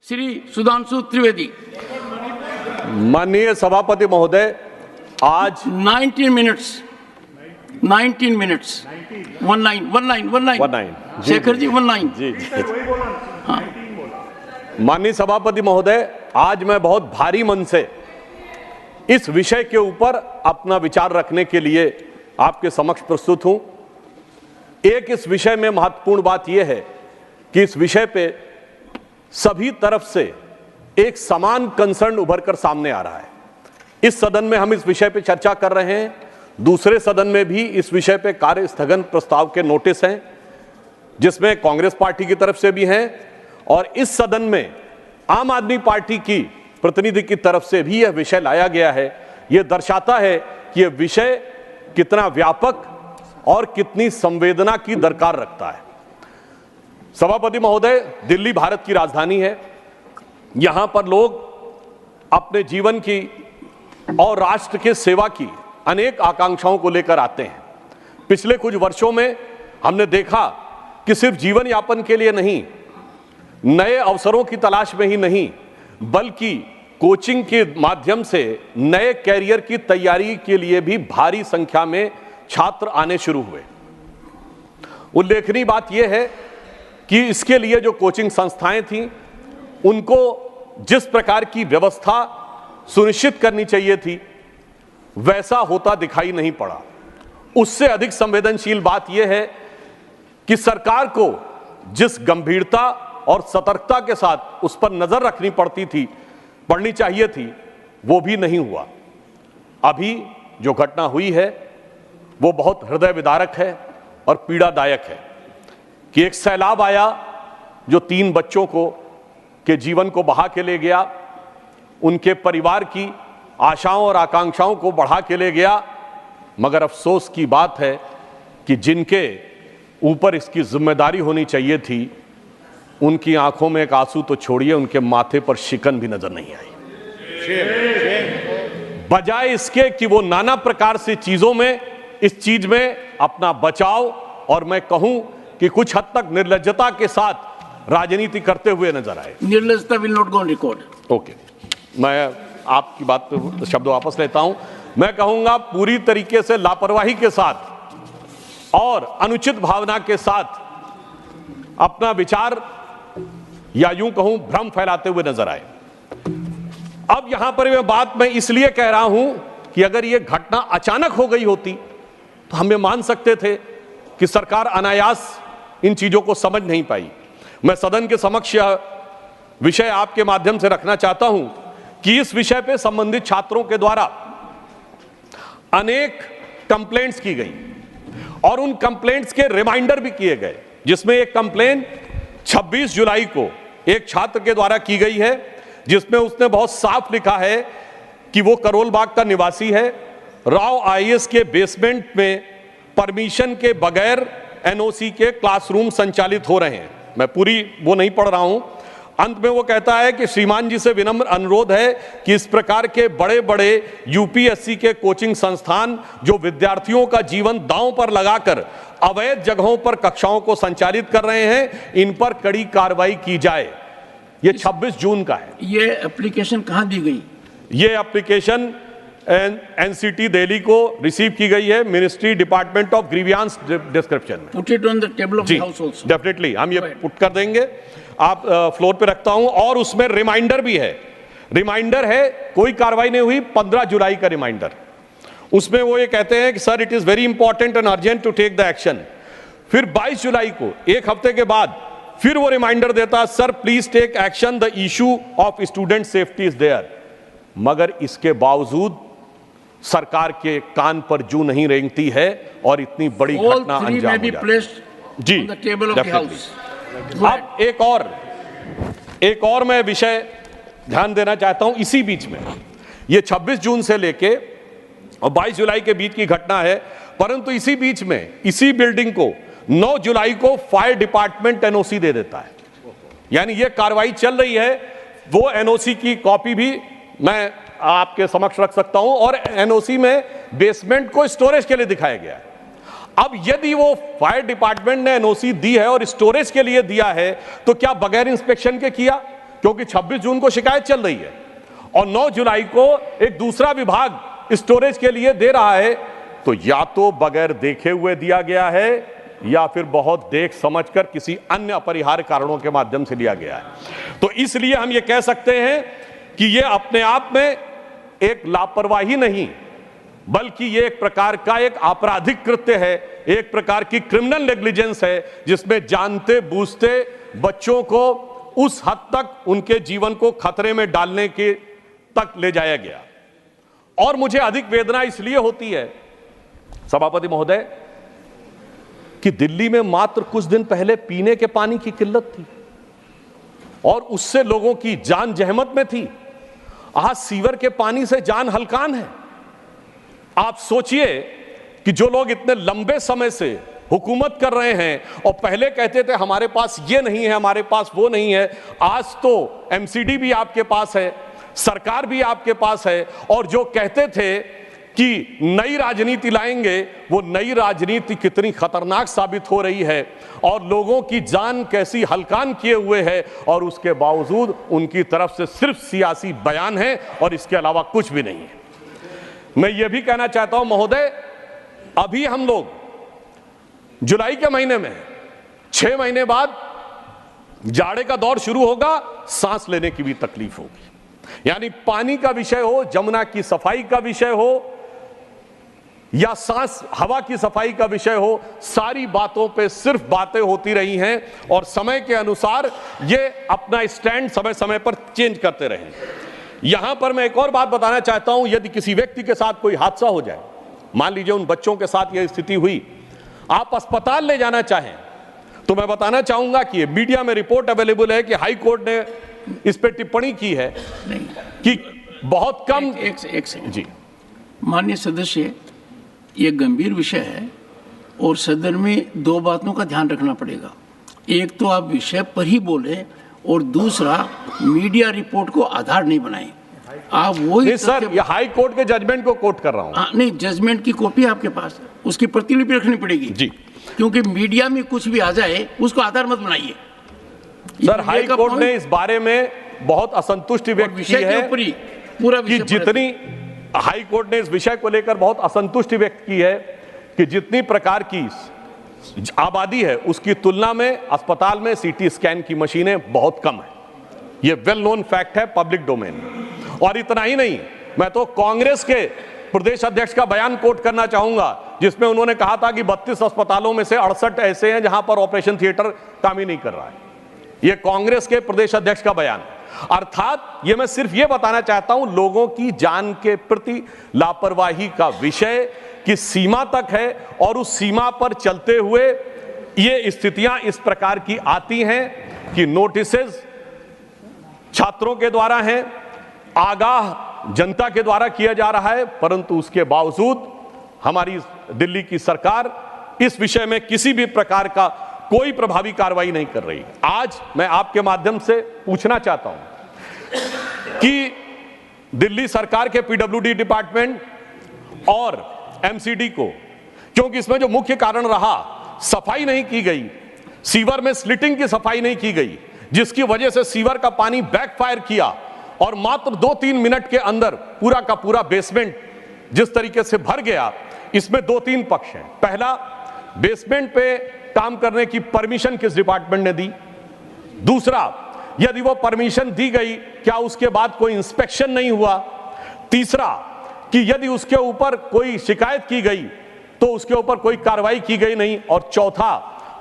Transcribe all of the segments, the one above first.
श्री सुधांशु त्रिवेदी। माननीय सभापति महोदय, आज 19 minutes 1 line Shekhar ji 1 line. जी माननीय सभापति महोदय, आज मैं बहुत भारी मन से इस विषय के ऊपर अपना विचार रखने के लिए आपके समक्ष प्रस्तुत हूं। एक इस विषय में महत्वपूर्ण बात यह है कि इस विषय पे सभी तरफ से एक समान कंसर्न उभर कर सामने आ रहा है। इस सदन में हम इस विषय पे चर्चा कर रहे हैं, दूसरे सदन में भी इस विषय पे कार्य स्थगन प्रस्ताव के नोटिस हैं, जिसमें कांग्रेस पार्टी की तरफ से भी हैं, और इस सदन में आम आदमी पार्टी की प्रतिनिधि की तरफ से भी यह विषय लाया गया है। यह दर्शाता है कि यह विषय कितना व्यापक और कितनी संवेदना की दरकार रखता है। सभापति महोदय, दिल्ली भारत की राजधानी है। यहां पर लोग अपने जीवन की और राष्ट्र के सेवा की अनेक आकांक्षाओं को लेकर आते हैं। पिछले कुछ वर्षों में हमने देखा कि सिर्फ जीवन यापन के लिए नहीं, नए अवसरों की तलाश में ही नहीं, बल्कि कोचिंग के माध्यम से नए कैरियर की तैयारी के लिए भी भारी संख्या में छात्र आने शुरू हुए। उल्लेखनीय बात यह है कि इसके लिए जो कोचिंग संस्थाएं थीं, उनको जिस प्रकार की व्यवस्था सुनिश्चित करनी चाहिए थी, वैसा होता दिखाई नहीं पड़ा। उससे अधिक संवेदनशील बात यह है कि सरकार को जिस गंभीरता और सतर्कता के साथ उस पर नजर रखनी पड़नी चाहिए थी, वो भी नहीं हुआ। अभी जो घटना हुई है वो बहुत हृदय विदारक है और पीड़ादायक है कि एक सैलाब आया जो 3 बच्चों के जीवन को बहा के ले गया, उनके परिवार की आशाओं और आकांक्षाओं को बढ़ा के ले गया। मगर अफसोस की बात है कि जिनके ऊपर इसकी जिम्मेदारी होनी चाहिए थी, उनकी आंखों में एक आंसू तो छोड़िए, उनके माथे पर शिकन भी नजर नहीं आई। बजाय इसके कि वो नाना प्रकार से चीजों में इस चीज में अपना बचाव और मैं कहूं कि कुछ हद तक निर्लज्जता के साथ राजनीति करते हुए नजर आए। निर्लज्जता will not go on record. Okay, मैं आपकी बात पे शब्द वापस लेता हूं। मैं कहूंगा पूरी तरीके से लापरवाही के साथ और अनुचित भावना के साथ अपना विचार या यूं कहूं भ्रम फैलाते हुए नजर आए। अब यहां पर यह बात मैं इसलिए कह रहा हूं कि अगर यह घटना अचानक हो गई होती तो हम ये मान सकते थे कि सरकार अनायास इन चीजों को समझ नहीं पाई। मैं सदन के समक्ष यह विषय आपके माध्यम से रखना चाहता हूं कि इस विषय पे संबंधित छात्रों के द्वारा अनेक कंप्लेंट्स की गई और उन कंप्लेंट्स के रिमाइंडर भी किए गए, जिसमें एक कंप्लेंट 26 जुलाई को एक छात्र के द्वारा की गई है, जिसमें उसने बहुत साफ लिखा है कि वो करोल बाग का निवासी है। राव आईएएस के बेसमेंट में परमिशन के बगैर एनओसी के क्लासरूम संचालित हो रहे हैं। मैं पूरी वो नहीं पढ़ रहा हूं। अंत में वो कहता है कि श्रीमान जी से विनम्र अनुरोध है कि इस प्रकार के बड़े बड़े यूपीएससी के कोचिंग संस्थान जो विद्यार्थियों का जीवन दांव पर लगाकर अवैध जगहों पर कक्षाओं को संचालित कर रहे हैं, इन पर कड़ी कार्रवाई की जाए। ये 26 जून का है। ये एप्लीकेशन कहां दी गई? ये एप्लीकेशन एनसीटी दिल्ली को रिसीव की गई है, ministry department of grievances description में। Put it on the table of the house also. Definitely हम ये पुट कर देंगे, आप फ्लोर पे रखता हूं। और उसमें रिमाइंडर भी है। रिमाइंडर है, कोई कार्रवाई नहीं हुई, 15 जुलाई का रिमाइंडर। उसमें वो ये कहते हैं कि sir it is very important and urgent to take the action. फिर 22 जुलाई को, एक हफ्ते के बाद, फिर वो रिमाइंडर देता, sir please take action, the issue of student safety is there. मगर इसके बावजूद सरकार के कान पर जू नहीं रेंगती है और इतनी बड़ी घटना अंजाम हो जाती है। जी, अब एक और मैं विषय ध्यान देना चाहता हूं। इसी बीच में ये 26 जून से लेके और 22 जुलाई के बीच की घटना है, परंतु इसी बीच में इसी बिल्डिंग को 9 जुलाई को फायर डिपार्टमेंट एनओसी दे देता है। यानी ये कार्रवाई चल रही है। वो एनओसी की कॉपी भी मैं आपके समक्ष रख सकता हूं, और एनओसी में बेसमेंट को स्टोरेज के लिए दिखाया गया है। अब यदि वो फायर डिपार्टमेंट ने एनओसी दी है और स्टोरेज के लिए दिया है, तो क्या बगैर इंस्पेक्शन के किया? क्योंकि 26 जून को शिकायत चल रही है और 9 जुलाई को एक दूसरा विभाग स्टोरेज के लिए दे रहा है, तो या तो बगैर देखे हुए दिया गया है या फिर बहुत देख समझकर किसी अन्य अपरिहार्य कारणों के माध्यम से लिया गया है। तो इसलिए हम ये कह सकते हैं कि ये अपने आप में एक लापरवाही नहीं, बल्कि ये एक प्रकार का एक आपराधिक कृत्य है, एक प्रकार की क्रिमिनल नेग्लिजेंस है, जिसमें जानते बूझते बच्चों को उस हद तक उनके जीवन को खतरे में डालने के तक ले जाया गया। और मुझे अधिक वेदना इसलिए होती है सभापति महोदय कि दिल्ली में मात्र कुछ दिन पहले पीने के पानी की किल्लत थी और उससे लोगों की जान जहमत में थी। आज सीवर के पानी से जान हलकान है। आप सोचिए कि जो लोग इतने लंबे समय से हुकूमत कर रहे हैं और पहले कहते थे हमारे पास ये नहीं है, हमारे पास वो नहीं है, आज तो एमसीडी भी आपके पास है, सरकार भी आपके पास है, और जो कहते थे कि नई राजनीति लाएंगे, वो नई राजनीति कितनी खतरनाक साबित हो रही है और लोगों की जान कैसी हलकान किए हुए है, और उसके बावजूद उनकी तरफ से सिर्फ सियासी बयान है और इसके अलावा कुछ भी नहीं है। मैं ये भी कहना चाहता हूं महोदय, अभी हम लोग जुलाई के महीने में 6 महीने बाद जाड़े का दौर शुरू होगा, सांस लेने की भी तकलीफ होगी। यानी पानी का विषय हो, जमुना की सफाई का विषय हो या सांस हवा की सफाई का विषय हो, सारी बातों पे सिर्फ बातें होती रही हैं और समय के अनुसार ये अपना स्टैंड समय समय पर चेंज करते रहे। यहां पर मैं एक और बात बताना चाहता हूं, यदि किसी व्यक्ति के साथ कोई हादसा हो जाए, मान लीजिए उन बच्चों के साथ यह स्थिति हुई, आप अस्पताल ले जाना चाहें, तो मैं बताना चाहूंगा कि मीडिया में रिपोर्ट अवेलेबल है कि हाई कोर्ट ने इस पे टिप्पणी की है कि बहुत कम। एक सेकंड जी माननीय सदस्य, ये गंभीर विषय है और सदन में 2 बातों का ध्यान रखना पड़ेगा। एक तो आप विषय पर ही बोले और दूसरा मीडिया रिपोर्ट को आधार नहीं बनाएं। आप वही सर, ये हाई कोर्ट के जजमेंट को कोट कर रहा हूं। नहीं, जजमेंट की कॉपी आपके पास है, उसकी प्रतिलिपि रखनी पड़ेगी जी, क्योंकि मीडिया में कुछ भी आ जाए उसको आधार मत बनाइए। सर, हाई कोर्ट ने इस बारे में बहुत असंतुष्टि व्यक्त की है पूरा कि जितनी हाई कोर्ट ने इस विषय को लेकर बहुत असंतुष्टि व्यक्त की है कि जितनी प्रकार की आबादी है उसकी तुलना में अस्पताल में सीटी स्कैन की मशीनें बहुत कम है। यह वेल नोन फैक्ट है, पब्लिक डोमेन में। और इतना ही नहीं, मैं तो कांग्रेस के प्रदेश अध्यक्ष का बयान कोट करना चाहूंगा, जिसमें उन्होंने कहा था कि 32 अस्पतालों में से 68 ऐसे हैं जहां पर ऑपरेशन थिएटर काम ही नहीं कर रहा है। यह कांग्रेस के प्रदेश अध्यक्ष का बयान। अर्थात ये मैं सिर्फ ये बताना चाहता हूं, लोगों की जान के प्रति लापरवाही का विषय की सीमा तक है और उस सीमा पर चलते हुए ये स्थितियां इस प्रकार की आती हैं कि नोटिसेस छात्रों के द्वारा हैं, आगाह जनता के द्वारा किया जा रहा है, परंतु उसके बावजूद हमारी दिल्ली की सरकार इस विषय में किसी भी प्रकार का कोई प्रभावी कार्रवाई नहीं कर रही। आज मैं आपके माध्यम से पूछना चाहता हूं कि दिल्ली सरकार के पीडब्ल्यूडी डिपार्टमेंट और एमसीडी को, क्योंकि इसमें जो मुख्य कारण रहा, सफाई नहीं की गई, सीवर में स्लिटिंग की सफाई नहीं की गई, जिसकी वजह से सीवर का पानी बैकफायर किया और मात्र 2-3 मिनट के अंदर पूरा का पूरा बेसमेंट जिस तरीके से भर गया। इसमें 2-3 पक्ष हैं। पहला, बेसमेंट पे काम करने की परमिशन किस डिपार्टमेंट ने दी? दूसरा, यदि वो परमिशन दी गई, क्या उसके बाद कोई इंस्पेक्शन नहीं हुआ? तीसरा, कि यदि उसके ऊपर कोई शिकायत की गई तो उसके ऊपर कोई कार्रवाई की गई नहीं। और चौथा,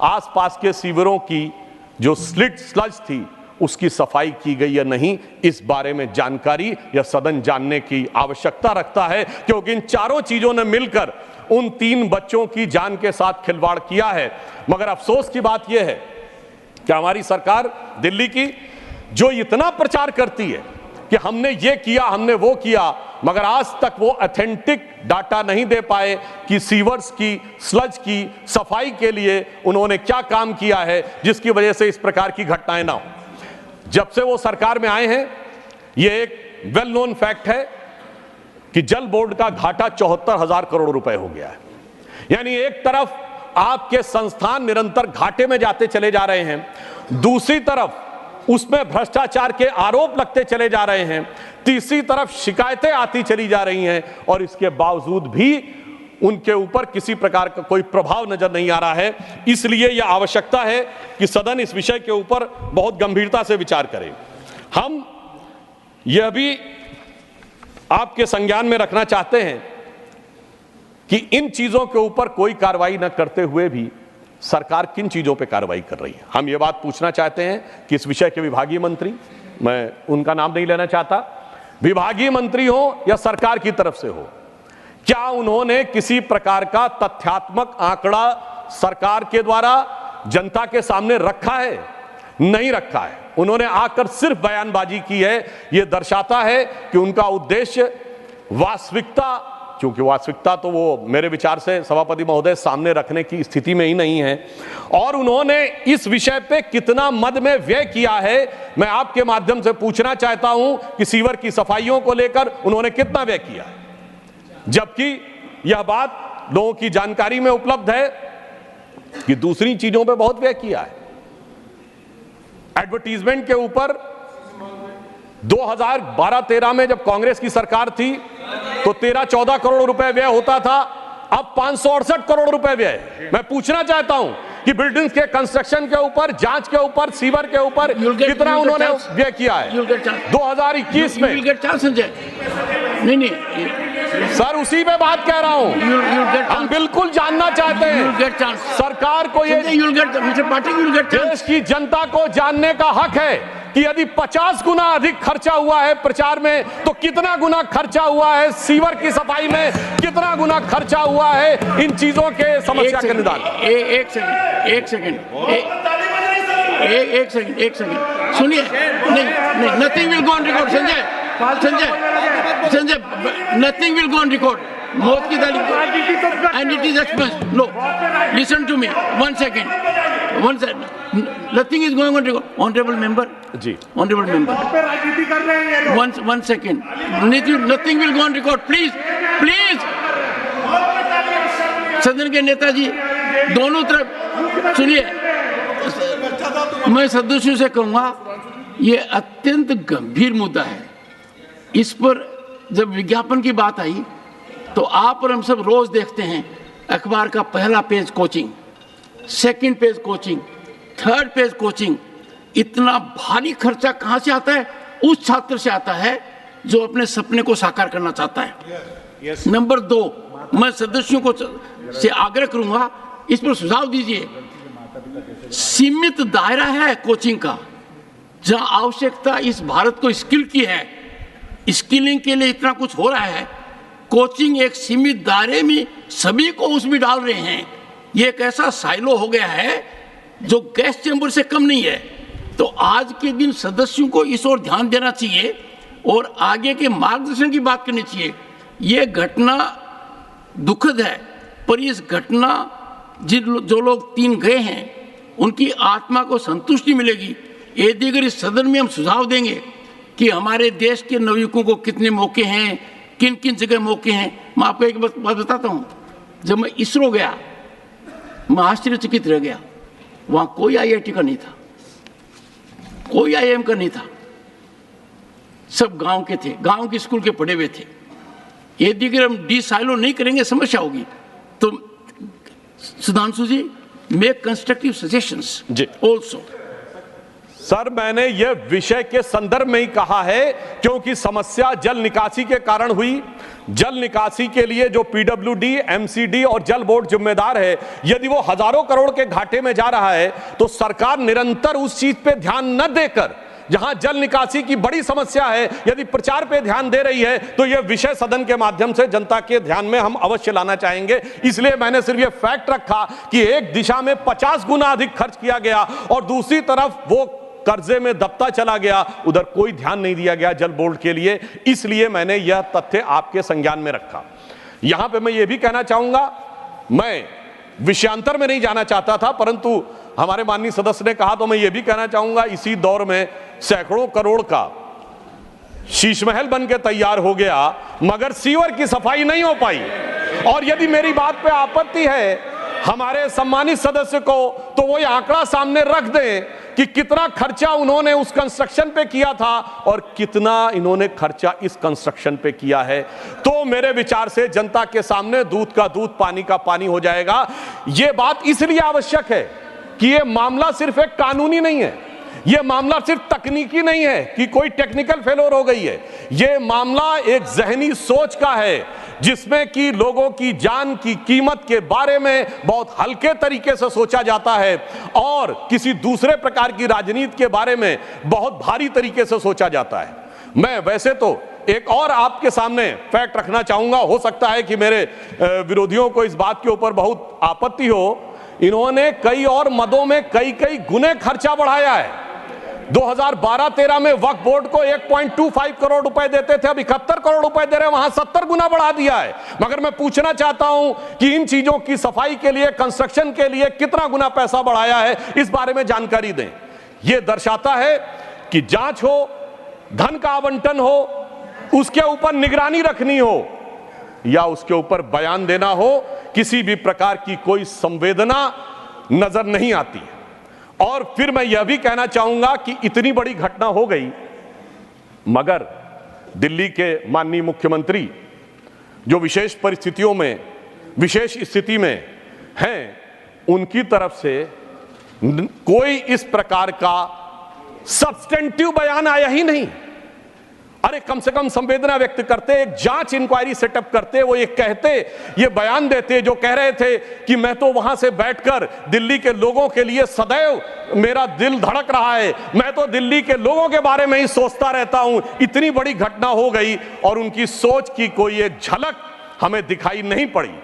आसपास के सीवरों की जो स्लज थी उसकी सफाई की गई या नहीं, इस बारे में जानकारी या सदन जानने की आवश्यकता रखता है, क्योंकि इन चारों चीजों ने मिलकर उन 3 बच्चों की जान के साथ खिलवाड़ किया है। मगर अफसोस की बात यह है कि हमारी सरकार दिल्ली की जो इतना प्रचार करती है कि हमने ये किया, हमने वो किया, मगर आज तक वो ऑथेंटिक डाटा नहीं दे पाए कि सीवर्स की, स्लज की सफाई के लिए उन्होंने क्या काम किया है, जिसकी वजह से इस प्रकार की घटनाएं ना हो। जब से वो सरकार में आए हैं, ये एक वेल नोन फैक्ट है कि जल बोर्ड का घाटा 74,000 करोड़ रुपए हो गया है। यानी एक तरफ आपके संस्थान निरंतर घाटे में जाते चले जा रहे हैं, दूसरी तरफ उसमें भ्रष्टाचार के आरोप लगते चले जा रहे हैं, तीसरी तरफ शिकायतें आती चली जा रही हैं और इसके बावजूद भी उनके ऊपर किसी प्रकार का कोई प्रभाव नजर नहीं आ रहा है। इसलिए यह आवश्यकता है कि सदन इस विषय के ऊपर बहुत गंभीरता से विचार करे। हम यह भी आपके संज्ञान में रखना चाहते हैं कि इन चीजों के ऊपर कोई कार्रवाई न करते हुए भी सरकार किन चीजों पे कार्रवाई कर रही है। हम ये बात पूछना चाहते हैं कि इस विषय के विभागीय मंत्री, मैं उनका नाम नहीं लेना चाहता, विभागीय मंत्री हो या सरकार की तरफ से हो, क्या उन्होंने किसी प्रकार का तथ्यात्मक आंकड़ा सरकार के द्वारा जनता के सामने रखा है? नहीं रखा है। उन्होंने आकर सिर्फ बयानबाजी की है। यह दर्शाता है कि उनका उद्देश्य वास्तविकता, क्योंकि वास्तविकता तो वो मेरे विचार से सभापति महोदय सामने रखने की स्थिति में ही नहीं है, और उन्होंने इस विषय पे कितना मद में व्यय किया है मैं आपके माध्यम से पूछना चाहता हूं कि सीवर की सफाइयों को लेकर उन्होंने कितना व्यय किया है, जबकि यह बात लोगों की जानकारी में उपलब्ध है कि दूसरी चीजों पे बहुत व्यय किया है। एडवर्टीजमेंट के ऊपर 2012-13 में जब कांग्रेस की सरकार थी तो 13-14 करोड़ रुपए व्यय होता था, अब 568 करोड़ रुपए व्यय। मैं पूछना चाहता हूं कि बिल्डिंग्स के कंस्ट्रक्शन के ऊपर, जांच के ऊपर, सीवर के ऊपर कितना उन्होंने व्यय किया है 2021 में? नहीं सर, उसी पे बात कह रहा हूं। हम बिल्कुल जानना चाहते हैं, सरकार को ये देश की जनता को जानने का हक है कि यदि 50 गुना अधिक खर्चा हुआ है प्रचार में तो कितना गुना खर्चा हुआ है सीवर की सफाई में, कितना गुना खर्चा हुआ है इन चीजों के समस्या के निदान। एक सेकंड सुनिए। नहीं, nothing will go on record. Sanjay, nothing will go on record. मौत की तारीख and it is expense. No, listen to me, one second. Nothing is going on record. Honorable member. जी. Honorable member. One second. Nothing will go on record. Please. सदन के नेताजी दोनों तरफ सुनिए। मैं सदस्यों से कहूंगा, ये अत्यंत गंभीर मुद्दा है। इस पर जब विज्ञापन की बात आई तो आप और हम सब रोज देखते हैं अखबार का पहला page coaching, second page coaching, third page coaching. इतना भारी खर्चा कहां से आता है? उस छात्र से आता है जो अपने सपने को साकार करना चाहता है। नंबर 2, मैं सदस्यों को से आग्रह करूंगा, इस पर सुझाव दीजिए। सीमित दायरा है कोचिंग का, जहां आवश्यकता इस भारत को स्किल की है, स्किलिंग के लिए इतना कुछ हो रहा है, कोचिंग एक सीमित दायरे में सभी को उसमें डाल रहे हैं। ये एक ऐसा साइलो हो गया है जो गैस चैम्बर से कम नहीं है। तो आज के दिन सदस्यों को इस ओर ध्यान देना चाहिए और आगे के मार्गदर्शन की बात करनी चाहिए। ये घटना दुखद है, पर इस घटना जो लोग 3 गए हैं उनकी आत्मा को संतुष्टि मिलेगी यदि अगर इस सदन में हम सुझाव देंगे कि हमारे देश के नवयुवकों को कितने मौके हैं, किन किन जगह मौके हैं। मैं आपको एक बात बताता हूँ, जब मैं इसरो गया मैं आश्चर्यचकित रह गया। वहां कोई IIT का नहीं था, कोई IIM का नहीं था, सब गांव के थे, गांव के स्कूल के पढ़े हुए थे। यदि अगर हम डिसाइलो नहीं करेंगे समस्या होगी। तो Sudhanshu ji, make constructive suggestions also. Sir, मैंने यह विषय के संदर्भ में ही कहा है क्योंकि समस्या जल निकासी के कारण हुई। जल निकासी के लिए जो PWD, MCD और जल बोर्ड जिम्मेदार है, यदि वो हजारों करोड़ के घाटे में जा रहा है तो सरकार निरंतर उस चीज पे ध्यान न देकर, जहां जल निकासी की बड़ी समस्या है, यदि प्रचार पे ध्यान दे रही है तो यह विषय सदन के माध्यम से जनता के ध्यान में हम अवश्य लाना चाहेंगे। इसलिए मैंने सिर्फ यह फैक्ट रखा कि एक दिशा में 50 गुना अधिक खर्च किया गया और दूसरी तरफ वो कर्जे में दबता चला गया, उधर कोई ध्यान नहीं दिया गया जल बोर्ड के लिए। इसलिए मैंने यह तथ्य आपके संज्ञान में रखा। यहां पे मैं यह भी कहना चाहूंगा, मैं विषयांतर में नहीं जाना चाहता था, परंतु हमारे माननीय सदस्य ने कहा तो मैं यह भी कहना चाहूंगा, इसी दौर में सैकड़ों करोड़ का शीशमहल बन के तैयार हो गया मगर सीवर की सफाई नहीं हो पाई। और यदि मेरी बात पे आपत्ति है हमारे सम्मानित सदस्य को, तो वो ये आंकड़ा सामने रख दें कि कितना खर्चा उन्होंने उस कंस्ट्रक्शन पे किया था और कितना इन्होंने खर्चा इस कंस्ट्रक्शन पे किया है, तो मेरे विचार से जनता के सामने दूध का दूध पानी का पानी हो जाएगा। यह बात इसलिए आवश्यक है कि यह मामला सिर्फ एक कानूनी नहीं है, यह मामला सिर्फ तकनीकी नहीं है कि कोई टेक्निकल फेलोर हो गई है, यह मामला एक जहनी सोच का है जिसमें कि लोगों की जान की कीमत के बारे में बहुत हल्के तरीके से सोचा जाता है और किसी दूसरे प्रकार की राजनीति के बारे में बहुत भारी तरीके से सोचा जाता है। मैं वैसे तो एक और आपके सामने फैक्ट रखना चाहूंगा, हो सकता है कि मेरे विरोधियों को इस बात के ऊपर बहुत आपत्ति हो, इन्होंने कई और मदों में कई कई गुने खर्चा बढ़ाया है। 2012-13 में वक्फ बोर्ड को 1.25 करोड़ रुपए देते थे, अब 71 करोड़ रुपए दे रहे हैं, वहां 70 गुना बढ़ा दिया है। मगर मैं पूछना चाहता हूं कि इन चीजों की सफाई के लिए, कंस्ट्रक्शन के लिए कितना गुना पैसा बढ़ाया है, इस बारे में जानकारी दें। यह दर्शाता है कि जांच हो, धन का आवंटन हो, उसके ऊपर निगरानी रखनी हो या उसके ऊपर बयान देना हो, किसी भी प्रकार की कोई संवेदना नजर नहीं आती है। और फिर मैं यह भी कहना चाहूंगा कि इतनी बड़ी घटना हो गई, मगर दिल्ली के माननीय मुख्यमंत्री जो विशेष परिस्थितियों में, विशेष स्थिति में हैं, उनकी तरफ से कोई इस प्रकार का सब्सटेंटिव बयान आया ही नहीं। अरे कम से कम संवेदना व्यक्त करते, एक जांच इंक्वायरी सेटअप करते, वो ये कहते, ये बयान देते जो कह रहे थे कि मैं तो वहां से बैठकर दिल्ली के लोगों के लिए सदैव मेरा दिल धड़क रहा है, मैं तो दिल्ली के लोगों के बारे में ही सोचता रहता हूं। इतनी बड़ी घटना हो गई और उनकी सोच की कोई एक झलक हमें दिखाई नहीं पड़ी।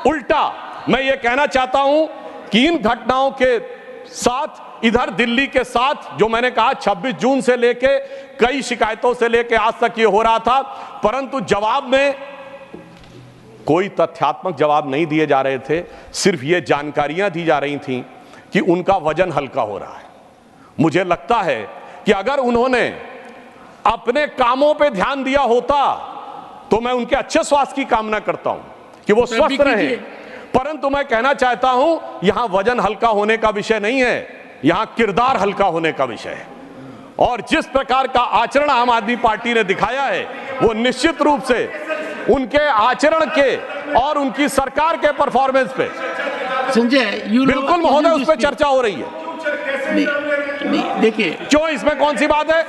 उल्टा मैं ये कहना चाहता हूं कि इन घटनाओं के साथ, इधर दिल्ली के साथ जो मैंने कहा 26 जून से लेके कई शिकायतों से लेके आज तक ये हो रहा था, परंतु जवाब में कोई तथ्यात्मक जवाब नहीं दिए जा रहे थे, सिर्फ ये जानकारियां दी जा रही थीं कि उनका वजन हल्का हो रहा है। मुझे लगता है कि अगर उन्होंने अपने कामों पे ध्यान दिया होता तो मैं उनके अच्छे स्वास्थ्य की कामना करता हूं कि वो स्वस्थ रहें, परंतु मैं कहना चाहता हूं यहां वजन हल्का होने का विषय नहीं है, यहां किरदार हल्का होने का विषय है। और जिस प्रकार का आचरण आम आदमी पार्टी ने दिखाया है, वो निश्चित रूप से उनके आचरण के और उनकी सरकार के परफॉर्मेंस पे संजय बिल्कुल महोदय उस पर चर्चा हो रही है। नहीं देखिए, क्यों, इसमें कौन सी बात है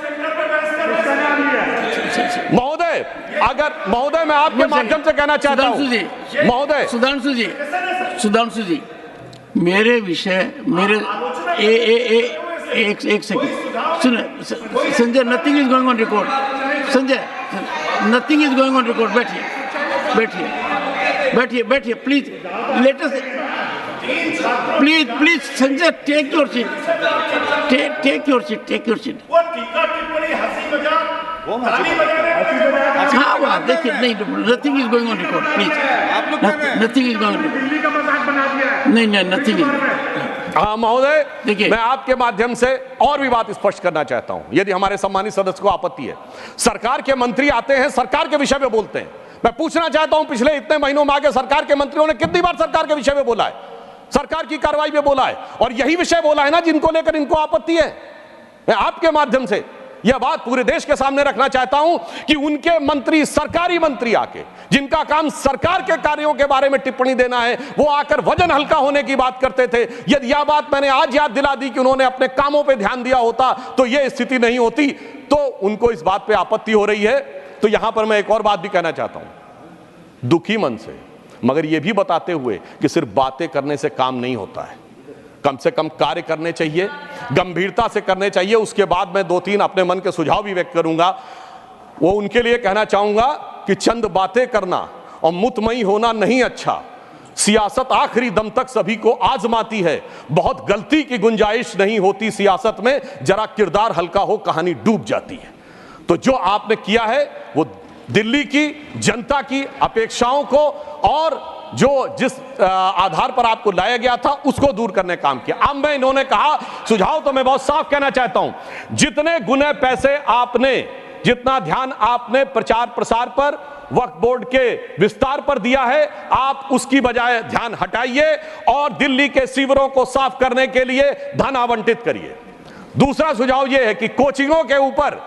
महोदय? अगर महोदय मैं आपके माध्यम से कहना चाहता हूं महोदय, सुधांशु जी मेरे विषय, मेरे एक सेकंड सुन Sanjay, nothing is going on record. Sanjay, nothing is going on record. बैठिए please, let us please Sanjay, take your seat. हाँ वहाँ देखिए, नहीं, nothing is going on record please, nothing is going on record. नहीं, नथिंग इज। हाँ महोदय, देखिए मैं आपके माध्यम से और भी बात स्पष्ट करना चाहता हूं, यदि हमारे सम्मानित सदस्य को आपत्ति है। सरकार के मंत्री आते हैं, सरकार के विषय में बोलते हैं। मैं पूछना चाहता हूं पिछले इतने महीनों में आगे सरकार के मंत्रियों ने कितनी बार सरकार के विषय में बोला है, सरकार की कार्रवाई में बोला है, और यही विषय बोला है ना जिनको लेकर इनको आपत्ति है। मैं आपके माध्यम से यह बात पूरे देश के सामने रखना चाहता हूं कि उनके मंत्री, सरकारी मंत्री आके, जिनका काम सरकार के कार्यों के बारे में टिप्पणी देना है, वो आकर वजन हल्का होने की बात करते थे। यदि यह बात मैंने आज याद दिला दी कि उन्होंने अपने कामों पे ध्यान दिया होता तो यह स्थिति नहीं होती। तो उनको इस बात पे आपत्ति हो रही है। तो यहां पर मैं एक और बात भी कहना चाहता हूं, दुखी मन से, मगर यह भी बताते हुए कि सिर्फ बातें करने से काम नहीं होता है, कम से कम कार्य करने चाहिए, गंभीरता से करने चाहिए। उसके बाद मैं 2-3 अपने मन के सुझाव भी व्यक्त करूंगा। वो उनके लिए कहना चाहूंगा कि चंद बातें करना और मुतमई होना नहीं अच्छा। सियासत आखिरी दम तक सभी को आजमाती है, बहुत गलती की गुंजाइश नहीं होती सियासत में, जरा किरदार हल्का हो कहानी डूब जाती है। तो जो आपने किया है वो दिल्ली की जनता की अपेक्षाओं को और जो जिस आधार पर आपको लाया गया था उसको दूर करने का काम किया। अब मैं इन्होंने कहा सुझाव तो मैं बहुत साफ कहना चाहता हूं, जितने गुने पैसे आपने, जितना ध्यान आपने प्रचार प्रसार पर, वक्फ बोर्ड के विस्तार पर दिया है, आप उसकी बजाय ध्यान हटाइए और दिल्ली के सीवरों को साफ करने के लिए धन आवंटित करिए। दूसरा सुझाव यह है कि कोचिंगों के ऊपर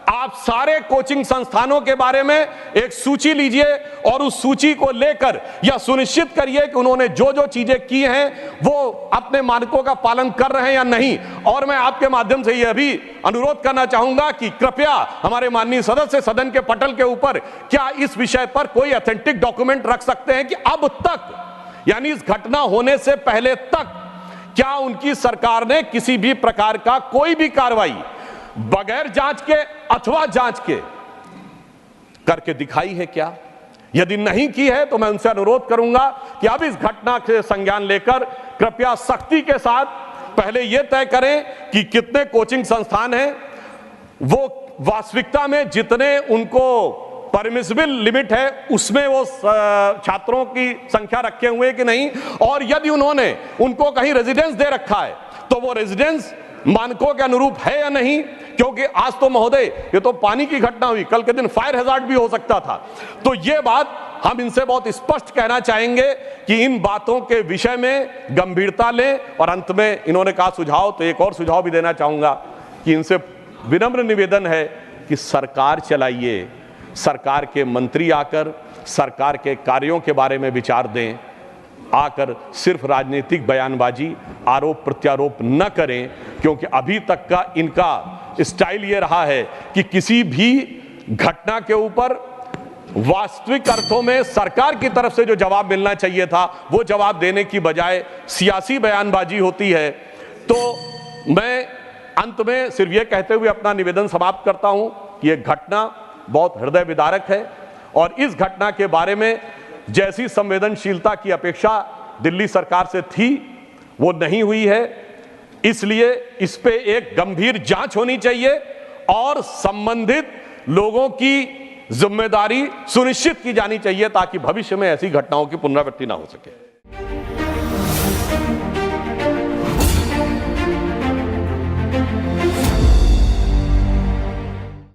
आप सारे कोचिंग संस्थानों के बारे में एक सूची लीजिए और उस सूची को लेकर यह सुनिश्चित करिए कि उन्होंने जो जो चीजें की हैं वो अपने मानकों का पालन कर रहे हैं या नहीं। और मैं आपके माध्यम से यह भी अनुरोध करना चाहूंगा कि कृपया हमारे माननीय सदस्य सदन के पटल के ऊपर क्या इस विषय पर कोई ऑथेंटिक डॉक्यूमेंट रख सकते हैं कि अब तक, यानी इस घटना होने से पहले तक, क्या उनकी सरकार ने किसी भी प्रकार का कोई भी कार्रवाई बगैर जांच के अथवा जांच के करके दिखाई है क्या? यदि नहीं की है तो मैं उनसे अनुरोध करूंगा कि अब इस घटना से संज्ञान लेकर कृपया सख्ती के साथ पहले यह तय करें कि कितने कोचिंग संस्थान हैं, वो वास्तविकता में जितने उनको परमिसिबल लिमिट है उसमें वो छात्रों की संख्या रखे हुए कि नहीं, और यदि उन्होंने उनको कहीं रेजिडेंस दे रखा है तो वो रेजिडेंस मानकों के अनुरूप है या नहीं। क्योंकि आज तो महोदय ये तो पानी की घटना हुई, कल के दिन फायर हैजार्ड भी हो सकता था। तो ये बात हम इनसे बहुत स्पष्ट कहना चाहेंगे कि इन बातों के विषय में गंभीरता लें। और अंत में इन्होंने कहा सुझाव, तो एक और सुझाव भी देना चाहूंगा कि इनसे विनम्र निवेदन है कि सरकार चलाइए, सरकार के मंत्री आकर सरकार के कार्यों के बारे में विचार दें, आकर सिर्फ राजनीतिक बयानबाजी, आरोप प्रत्यारोप न करें। क्योंकि अभी तक का इनका स्टाइल ये रहा है कि किसी भी घटना के ऊपर वास्तविक अर्थों में सरकार की तरफ से जो जवाब मिलना चाहिए था वो जवाब देने की बजाय सियासी बयानबाजी होती है। तो मैं अंत में सिर्फ ये कहते हुए अपना निवेदन समाप्त करता हूं कि यह घटना बहुत हृदय विदारक है और इस घटना के बारे में जैसी संवेदनशीलता की अपेक्षा दिल्ली सरकार से थी वो नहीं हुई है। इसलिए इस पे एक गंभीर जांच होनी चाहिए और संबंधित लोगों की जिम्मेदारी सुनिश्चित की जानी चाहिए ताकि भविष्य में ऐसी घटनाओं की पुनरावृत्ति ना हो सके।